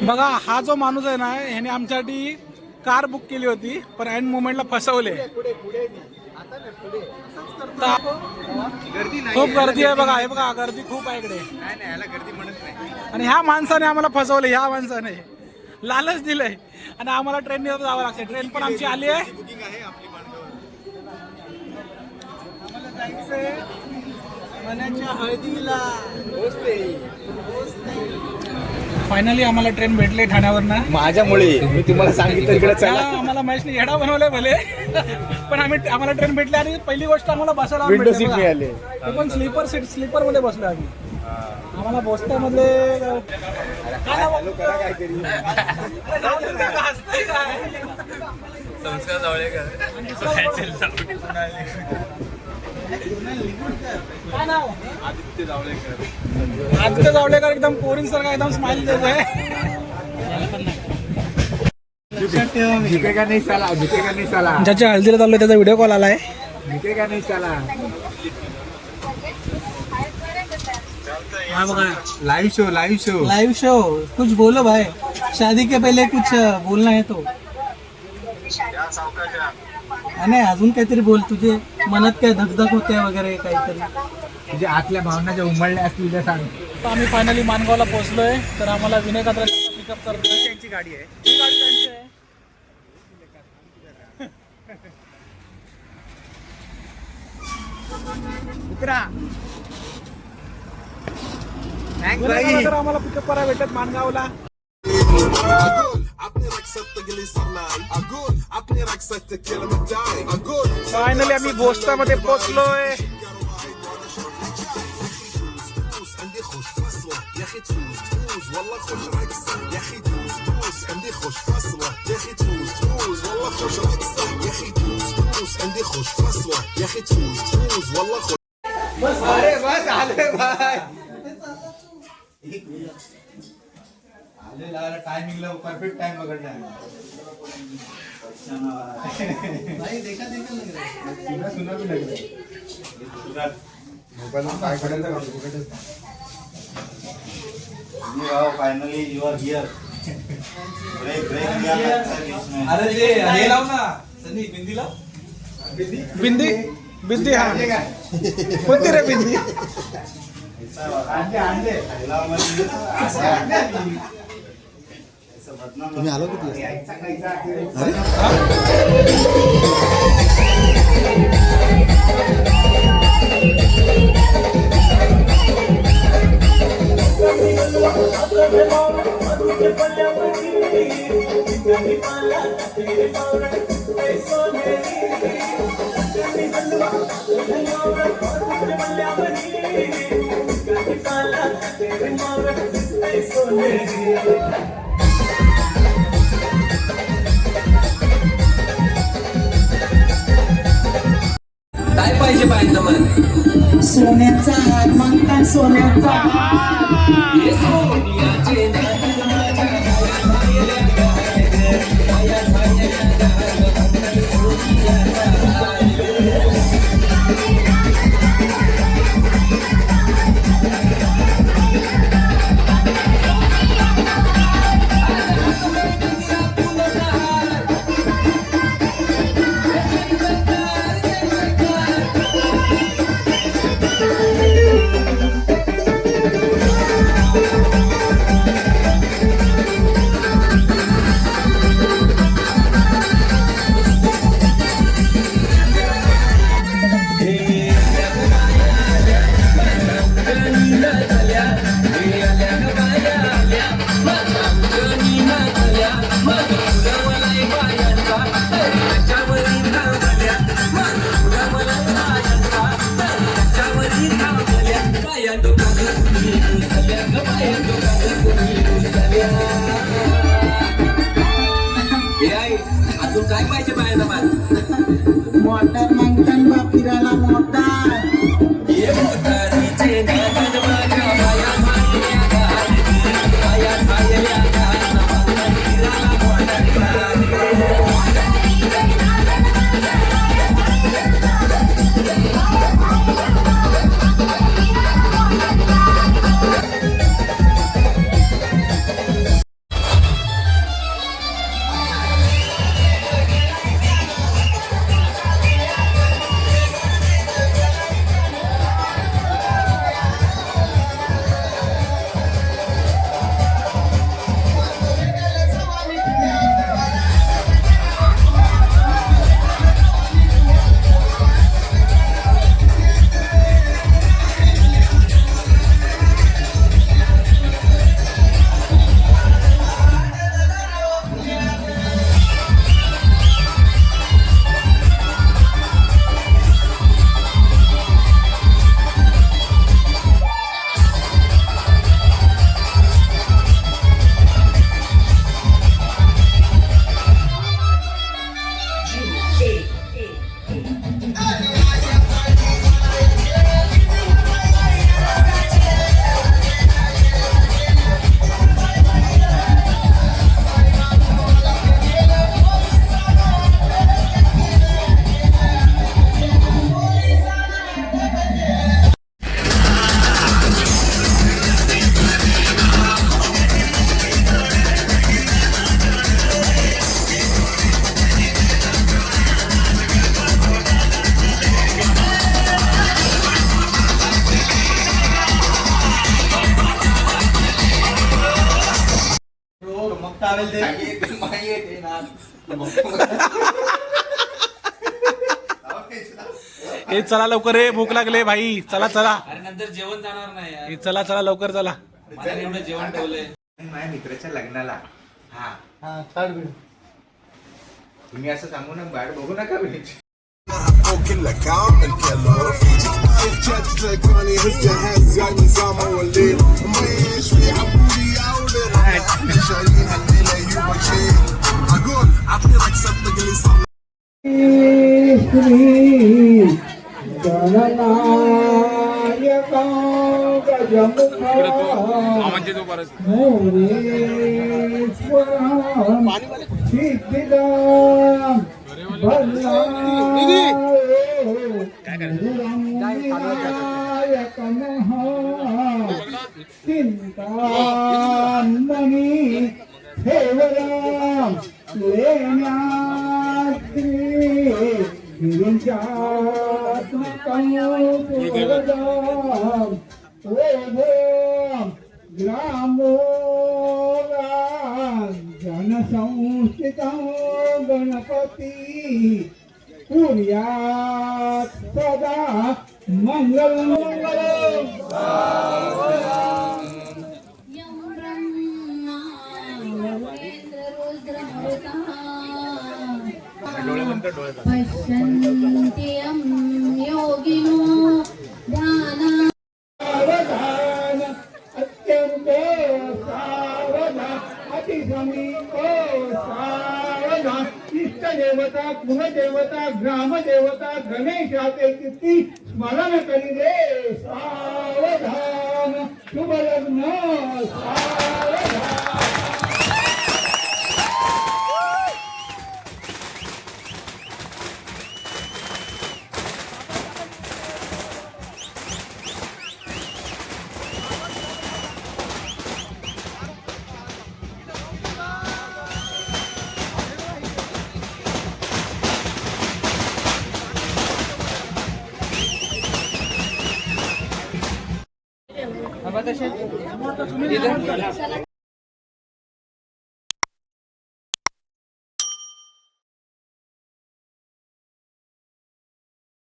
बघा हा जो माणूस आहे ना ह्याने आमच्यासाठी कार बुक केली होती पण ऐन मोमेंटला फसवले. खूप गर्दी आहे बघा, हे बघा गर्दी खूप आहे इकडे. आणि ह्या माणसाने आम्हाला फसवले, ह्या माणसाने लालच दिलंय आणि आम्हाला ट्रेनने जावं लागतं. ट्रेन पण आमची आली आहे. मनाच्या हळदीला फायनली आम्हाला ट्रेन भेटले ठाण्यावरनं. माझ्यामुळे मी तुम्हाला सांगितलं इकडे चला. आम्हाला महेशने येडा बनवलंय भले पण आम्हाला ट्रेन भेटली. आणि पहिली गोष्ट आम्हाला बसायला विंडो सीट मिळाले. ते पण स्लीपर मध्ये बसलो आम्ही. आम्हाला बोस्तामध्ये संस्कार जावळेकर आदित्य जावळेकर एकदम पोरीन सारखा एकदम स्माइल देतोय. झुकेगा नहीं साला, झुकेगा नहीं साला, ज्याच्या हळदीला चाललोय त्याचा व्हिडिओ कॉल आलाय. झुकेगा नहीं साला. Live show live show. कुछ बोलो भाई, शादी के पहले कुछ बोलना है तो. नाही अजून काहीतरी बोल, तुझे मनात काय धगधग होते वगैरे काहीतरी, तुझ्या आतल्या भावना ज्या उमळल्या असतील त्या सांग. तर आम्ही फायनली मानगावला पोहोचलोय. तर आम्हाला विनय कात्रा पिकअप करतोय. त्यांची गाडी आहे. ही गाडी त्यांची आहे. उतरा. विनय कात्रा आम्हाला पिकअप करायला भेटत मानगावला. फायनली आम्ही बोस्तामध्ये पोहोचलोय. अरे बस आले भाई. टाइमिंगला परफेक्ट टाइम पकडला. Finally you are here. अरे ते हे लाव ना सनी, बिंदी लाव. बिंदी बिंदी हा कोणती रे बिंदी. तुम्ही आलो किती? काय पाहिजे पाहिजे मला सोन्याचा हार मागता सोन्याचा अजून काय पाहिजे पाहिजे मला. मोटर मागतान बापिराला मोटर ये मोटारीचे नाद माझ्या माया मायल्या गाडीत, माया मायल्या गाडीत, फिरायला मोटारी गाडी. हे चला लवकर रे, भूक लागले भाई. चला चला, अरे नंतर जेवण जाणार नाही यार. हे चला चला लवकर चला. मला एवढं जेवण ठेवलंय. माझ्या मित्राच्या लग्नाला हा तुम्ही असं सांगू ना, बाहेर बघू नका बिलीची. كل كامل كل رفيجي جت تلقاني هسه هزة نظام والليل ما يشفي عبودي يا ولد شايلين هالليلة يوم شيل اقول عطني لك صدق اللي صار जनसंस्थिता गणपती कुर्यात् सदा मंगल मंगल. यं ब्रह्मा वरुणेन्द्ररुद्रमरुतः पश्यन्ति यं योगिनो ध्याना. सावधान अत्यंत सावधान अतिसमीप सावधान. इष्टदेवता कुलदेवता ग्रामदेवता गणेशाचे किती स्मरण करीले. सावधान शुभ लग्न सावधान.